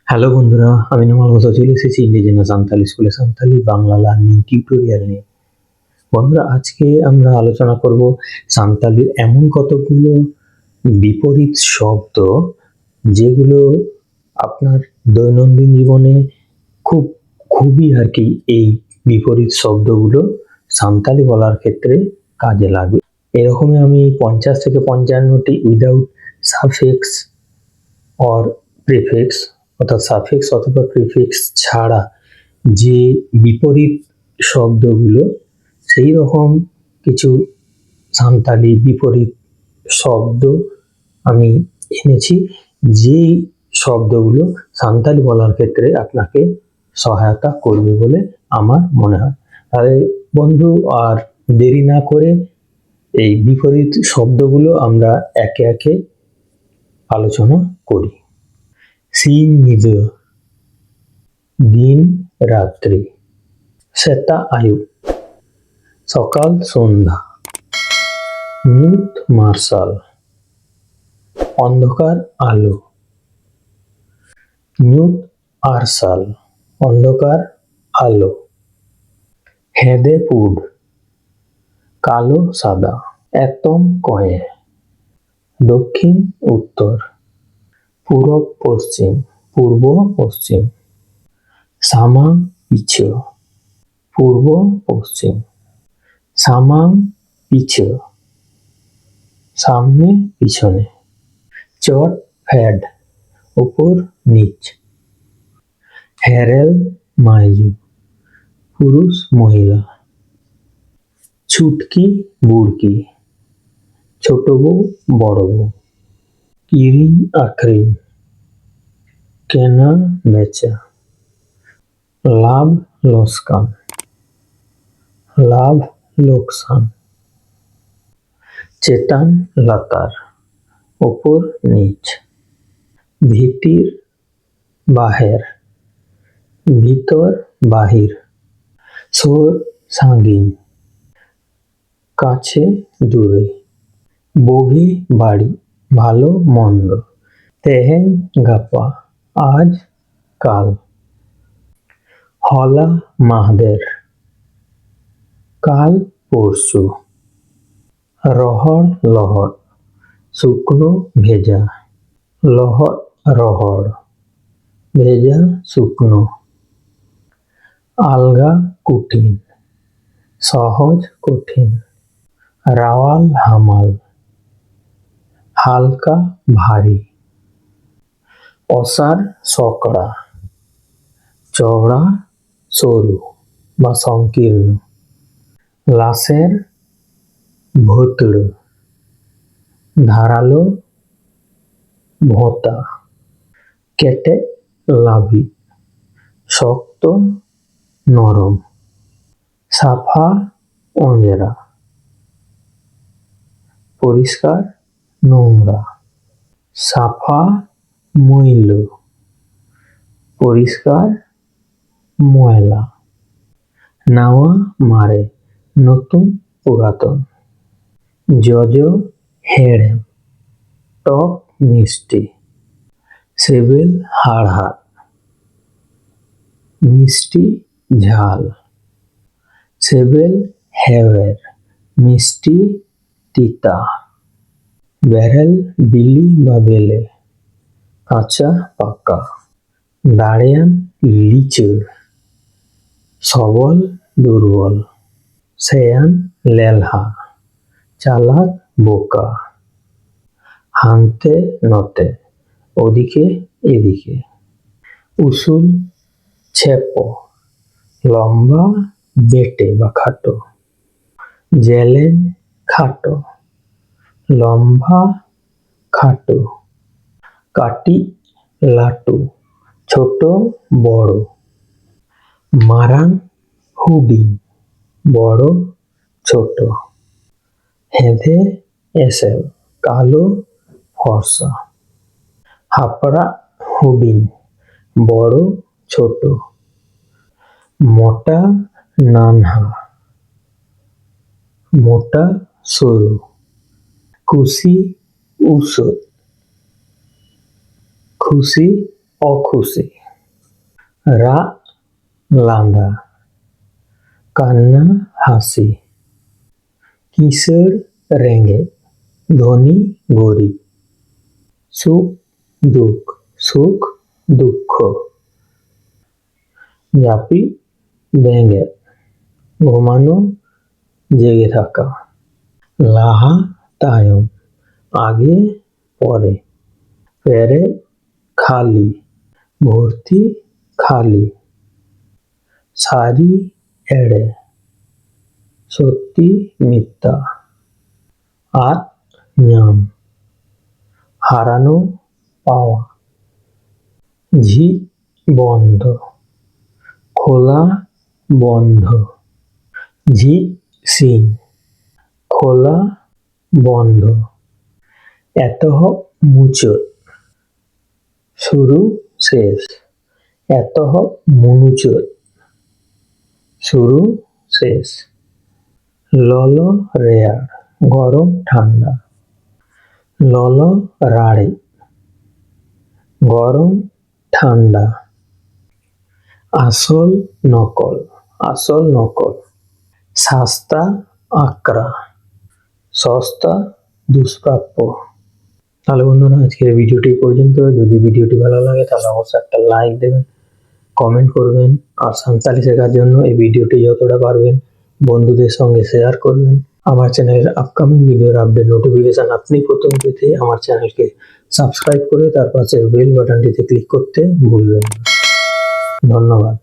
Hello বন্ধুরা, আমি নোমাল হোসা চলে এসেছি ইন্ডিজেনাস সান্তালি স্কুলে সান্তালি বাংলা লার্নিং টিউটোরিয়াল নিয়ে। বন্ধুরা, আজকে আমরা আলোচনা করব সান্তালির এমন কতগুলো বিপরীত শব্দ যেগুলো আপনার দৈনন্দিন জীবনে খুবই আর কি এই বিপরীত শব্দগুলো সান্তালি বলার ক্ষেত্রে কাজে লাগবে। এরকমই আমি 50 থেকে 55টি উইদাউট সাফিক্স অর প্রিফিক্স অর্থাৎ সাফিক্স অথবা প্রিফিক্স ছাড়া যে বিপরীত শব্দগুলো, সেই রকম কিছু সান্তালি বিপরীত শব্দ আমি এনেছি, যেই শব্দগুলো সান্তালি বলার ক্ষেত্রে আপনাকে সহায়তা করবে বলে আমার মনে হয়। তাহলে বন্ধু, আর দেরি না করে এই বিপরীত শব্দগুলো আমরা একে একে আলোচনা করি। সিনিদ, দিন রাত্রি। সেতা আয়ু, সকাল সন্ধ্যা। মুত মার্শাল, অন্ধকার আলো। মুত আরসাল, অন্ধকার আলো। হেদে পুড, কালো সাদা। এতম কয়ে, দক্ষিণ উত্তর। পূর্ব পশ্চিম, পূর্ব পশ্চিম। সামাং পিছ, পূর্ব পশ্চিম। সামাং পিছ, সামনে পিছনে। চট ফ্যাড, উপর নিচ। হেরেল মাইজু, পুরুষ মহিলা। ছুটকি বুড়কি, ছোট বউ বড় বউ। কিরিং আখরিং, কেনা বেচা। লাভ লোকসান, লাভ লোকসান। চেতান লাতার, উপর নিচ। ভিতির বাহের, ভিতর বাহির। সোর সাঙ্গিন, কাছে দূরে। বগি বাড়ি, ভালো মন্দ। তেহেন গাপা, আজ কাল। হলা মাহদের, কাল পরশু। রহড় লহড়, শুকনো ভেজা। লহড় রহড়, ভেজা শুকনো। আলগা কঠিন, সহজ কঠিন। রাওয়াল হামাল, হালকা ভারী। অসার সকড়া, চওড়া সরু বা সংকীর্ণ। লাশের ভোতড়, ধারালো ভোঁতা। কেটে লাভি, শক্ত নরম। সাফা অঁজরা, পরিষ্কার নোংরা। সাফা মইল, পরিষ্কার ময়লা। নাওয়া মারে, নতুন পুরাতন। জজ হেড়েম, টক মিষ্টি। সেবেল হাড়হাড়, মিষ্টি ঝাল। সেবেল হেওয়ের, মিষ্টি তিতা। বেরেল বিলি বা বেলে, কাঁচা পাকা। দাড়িয়ান লিচড়, সবল দুর্বল। সেয়ান লেলহা, চালাক বোকা। হানতে নতে, ওদিকে এদিকে। উসুল ছেপ, লম্বা বেটে বা খাটো। জেলেন খাটো, লম্বা খাটো। কাটি লাটু, ছোট বড়। মারাং হুডিং, বড় ছোট। হেঁধে এসেল, কালো ফর্সা। হাপড়া হুডিং, বড় ছোট। মোটা নানহা, মোটা সরু। খুশি উষদ, খুশি অখুশি। রা লাঁদা, কান্না হাসি। কিশোর রেঙ্গে, ধনী গরিব। সুখ দুঃখ, সুখ দুঃখ। জাপি ব্যাঙে, ঘুমানো জেগে থাকা। লাহা তায়ম, আগে পরে। পেরে খালি, ভর্তি খালি। সারি এড়ে, সত্যি মিথ্যা। আত নাম, হারানো পাওয়া। ঝি বন্ধ, খোলা বন্ধ। ঝি সিন, খোলা বন্ধ। এতহ মুচর, শুরু শেষ। এতহ মনুচর, শুরু শেষ। লল রেয়ার, গরম ঠান্ডা। লল রাড়ে, গরম ঠান্ডা। আসল নকল, আসল নকল। সস্তা আকরা, সস্তা দুষ্প্রাপ্য। তাহলে বন্ধুরা আজকের ভিডিওটি পর্যন্ত। যদি ভিডিওটি ভালো লাগে তাহলে অবশ্যই একটা লাইক দেবেন, কমেন্ট করবেন, আর সাঁওতালি শেখার জন্য এই ভিডিওটি যতটা পারবেন বন্ধুদের সঙ্গে শেয়ার করবেন। আমার চ্যানেলের আপকামিং ভিডিওর আপডেট নোটিফিকেশন আপনি প্রথম পেতে আমার চ্যানেলকে সাবস্ক্রাইব করে তার পাশের বেল বাটনটিতে ক্লিক করতে ভুলবেন না। ধন্যবাদ।